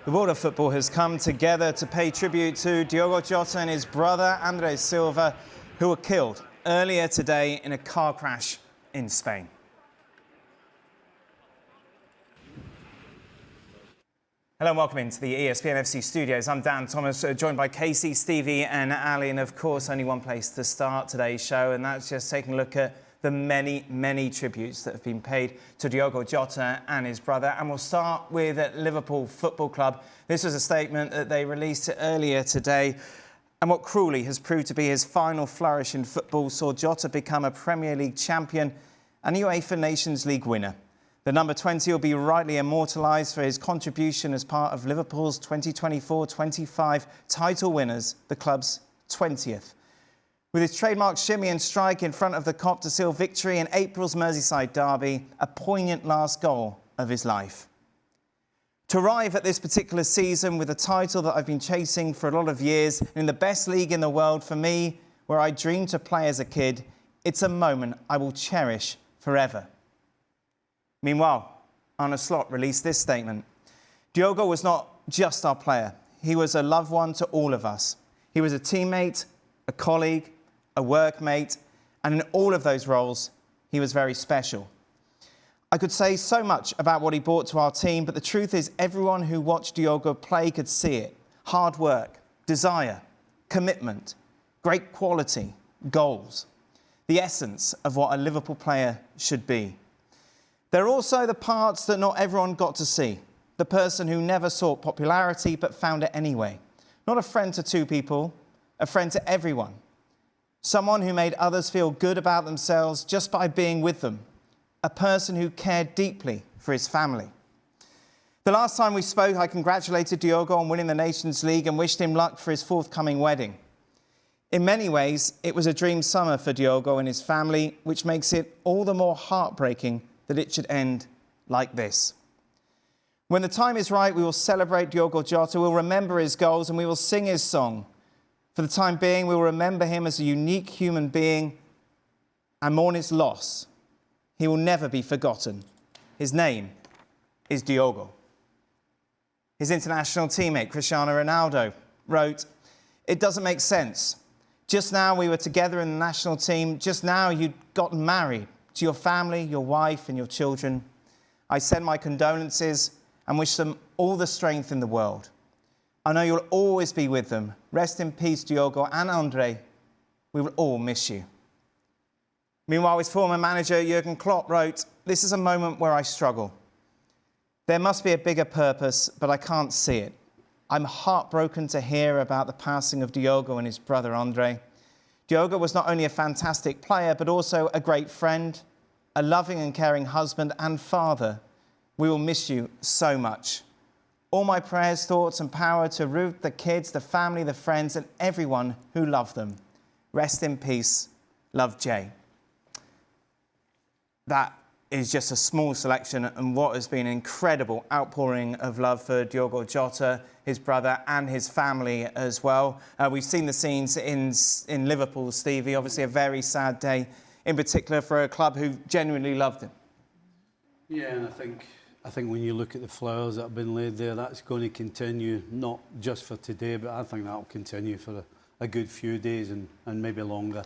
The world of football has come together to pay tribute to Diogo Jota and his brother André Silva, who were killed earlier today in a car crash in Spain. Hello and welcome into the ESPN FC studios. I'm Dan Thomas, joined by Kasey, Stevie and Ali, and of course only one place to start today's show, and that's just taking a look at the many tributes that have been paid to Diogo Jota and his brother. And we'll start with Liverpool Football Club. This was a statement that they released earlier today, and what cruelly has proved to be his final flourish in football saw Jota become a Premier League champion and UEFA Nations League winner. The number 20 will be rightly immortalised for his contribution as part of Liverpool's 2024-25 title winners, the club's 20th. With his trademark shimmy and strike in front of the Cop to seal victory in April's Merseyside derby, a poignant last goal of his life. To arrive at this particular season with a title that I've been chasing for a lot of years, in the best league in the world for me, where I dreamed to play as a kid, it's a moment I will cherish forever. Meanwhile, Arne Slot released this statement. Diogo was not just our player. He was a loved one to all of us. He was a teammate, a colleague, a workmate, and in all of those roles, he was very special. I could say so much about what he brought to our team, but the truth is everyone who watched Diogo play could see it. Hard work, desire, commitment, great quality, goals. The essence of what a Liverpool player should be. There are also the parts that not everyone got to see. The person who never sought popularity but found it anyway. Not a friend to two people, a friend to everyone. Someone who made others feel good about themselves just by being with them. A person who cared deeply for his family. The last time we spoke, I congratulated Diogo on winning the Nations League and wished him luck for his forthcoming wedding. In many ways, it was a dream summer for Diogo and his family, which makes it all the more heartbreaking that it should end like this. When the time is right, we will celebrate Diogo Jota, we'll remember his goals and we will sing his song. For the time being, we will remember him as a unique human being and mourn his loss. He will never be forgotten. His name is Diogo. His international teammate, Cristiano Ronaldo, wrote, "It doesn't make sense. Just now we were together in the national team. Just now you'd gotten married to your family, your wife and your children. I send my condolences and wish them all the strength in the world. I know you'll always be with them. Rest in peace, Diogo and André. We will all miss you." Meanwhile, his former manager, Jurgen Klopp, wrote, "This is a moment where I struggle. There must be a bigger purpose, but I can't see it. I'm heartbroken to hear about the passing of Diogo and his brother, André. Diogo was not only a fantastic player, but also a great friend, a loving and caring husband and father. We will miss you so much. All my prayers, thoughts and power to Ruth, the kids, the family, the friends and everyone who loved them. Rest in peace. Love, Jay." That is just a small selection and what has been an incredible outpouring of love for Diogo Jota, his brother and his family as well. We've seen the scenes in Liverpool, Stevie. Obviously a very sad day, in particular for a club who genuinely loved him. Yeah, and I think when you look at the flowers that have been laid there, that's going to continue, not just for today, but I think that will continue for a good few days and maybe longer.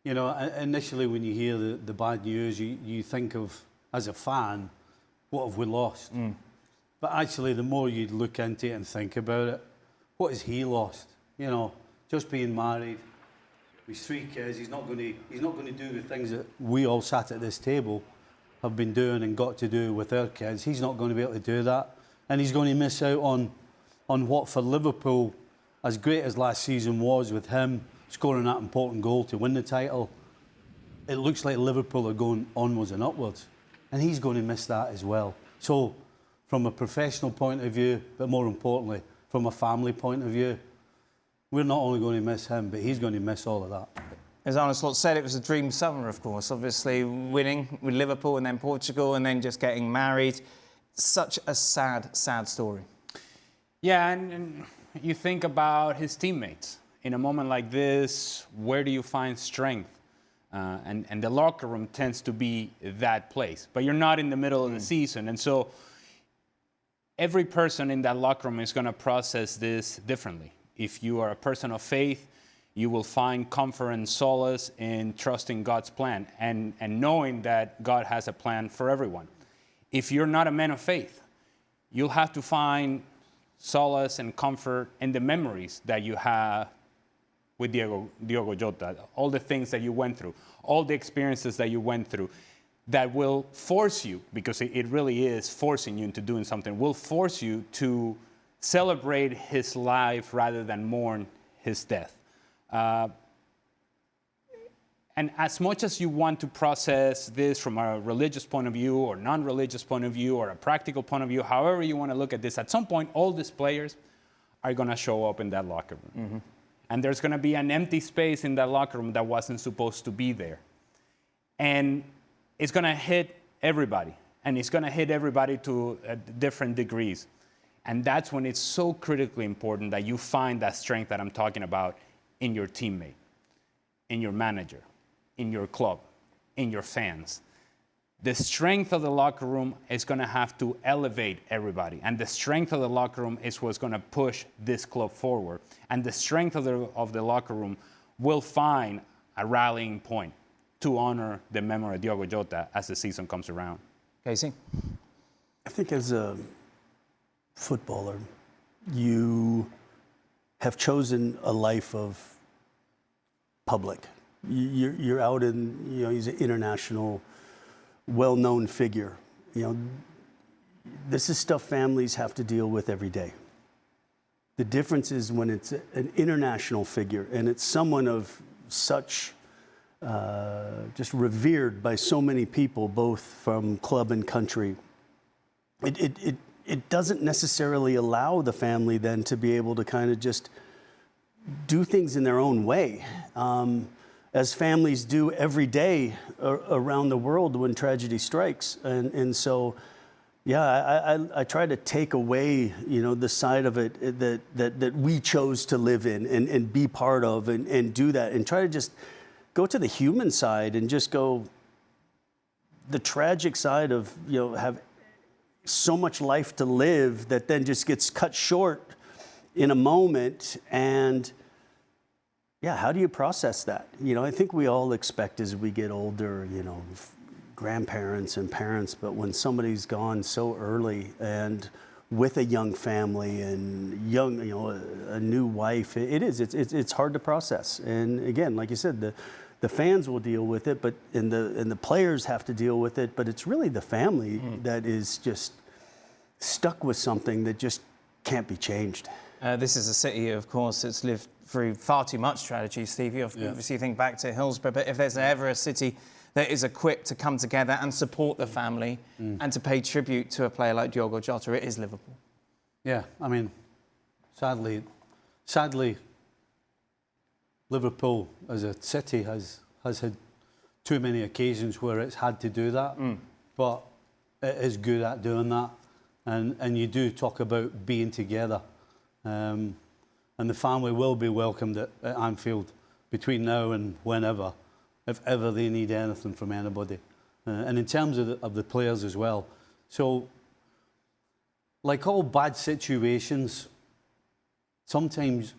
You know, initially when you hear the bad news, you think of, as a fan, what have we lost? But actually, the more you look into it and think about it, what has he lost? You know, just being married, with 3 kids, he's not going to do the things that we all sat at this table have been doing and got to do with our kids. He's not going to be able to do that. And he's going to miss out on what for Liverpool, as great as last season was with him scoring that important goal to win the title, it looks like Liverpool are going onwards and upwards. And he's going to miss that as well. So from a professional point of view, but more importantly, from a family point of view, we're not only going to miss him, but he's going to miss all of that. As Arne Slot said, it was a dream summer, of course. Obviously, winning with Liverpool and then Portugal and then just getting married. Such a sad story. Yeah, and you think about his teammates. In a moment like this, where do you find strength? And the locker room tends to be that place. But you're not in the middle of the season. And so every person in that locker room is going to process this differently. If you are a person of faith, you will find comfort and solace in trusting God's plan and knowing that God has a plan for everyone. If you're not a man of faith, you'll have to find solace and comfort in the memories that you have with Diogo Jota, all the things that you went through, all the experiences that you went through that will force you, because it really is forcing you into doing something, will force you to celebrate his life rather than mourn his death. And as much as you want to process this from a religious point of view or non-religious point of view or a practical point of view, however you want to look at this, at some point, all these players are going to show up in that locker room. Mm-hmm. And there's going to be an empty space in that locker room that wasn't supposed to be there. And it's going to hit everybody. And it's going to hit everybody to different degrees. And that's when it's so critically important that you find that strength that I'm talking about in your teammate, in your manager, in your club, in your fans. The strength of the locker room is going to have to elevate everybody. And the strength of the locker room is what's going to push this club forward. And the strength of the locker room will find a rallying point to honor the memory of Diogo Jota as the season comes around. Kasey? I think as a footballer, you have chosen a life of public. You're out in, he's an international, well-known figure. This is stuff families have to deal with every day. The difference is when it's an international figure and it's someone of such, just revered by so many people, both from club and country. It doesn't necessarily allow the family then to be able to kind of just do things in their own way. As families do every day around the world when tragedy strikes. And so, yeah, I try to take away, the side of it that we chose to live in and be part of and do that and try to just go to the human side and just go the tragic side of, have so much life to live that then just gets cut short in a moment. And yeah, how do you process that? I think we all expect as we get older, grandparents and parents, but when somebody's gone so early and with a young family and young, a new wife, it's hard to process. And again, like you said, the fans will deal with it, but and the players have to deal with it, but it's really the family that is just stuck with something that just can't be changed. This is a city, of course, that's lived through far too much tragedy, Stevie. Obviously, you think back to Hillsborough, but if there's ever a city that is equipped to come together and support the family and to pay tribute to a player like Diogo Jota, it is Liverpool. Yeah, I mean, sadly, Liverpool as a city has had too many occasions where it's had to do that, but it is good at doing that. And you do talk about being together. And the family will be welcomed at Anfield between now and whenever, if ever they need anything from anybody. And in terms of the players as well. So, like all bad situations, sometimes,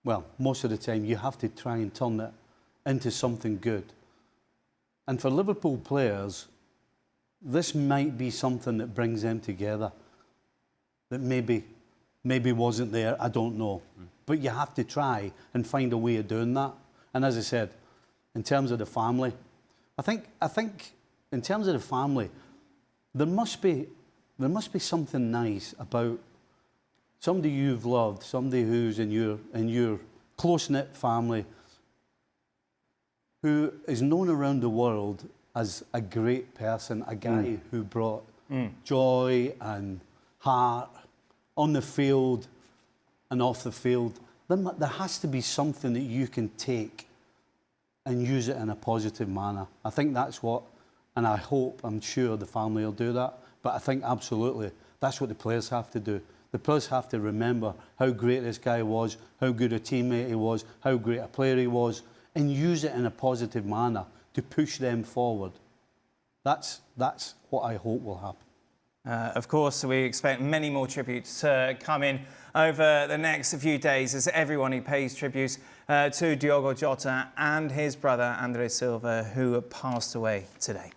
well, most of the time, you have to try and turn it into something good. And for Liverpool players, this might be something that brings them together, that maybe wasn't there, I don't know. But you have to try and find a way of doing that. And as I said, in terms of the family, I think in terms of the family, there must be something nice about somebody you've loved, somebody who's in your close-knit family, who is known around the world as a great person, a guy who brought joy and heart on the field and off the field. There has to be something that you can take and use it in a positive manner. I think that's what, and I'm sure the family will do that, but I think absolutely that's what the players have to do. The players have to remember how great this guy was, how good a teammate he was, how great a player he was, and use it in a positive manner to push them forward. That's what I hope will happen. Of course, we expect many more tributes to come in over the next few days as everyone who pays tribute to Diogo Jota and his brother André Silva, who passed away today.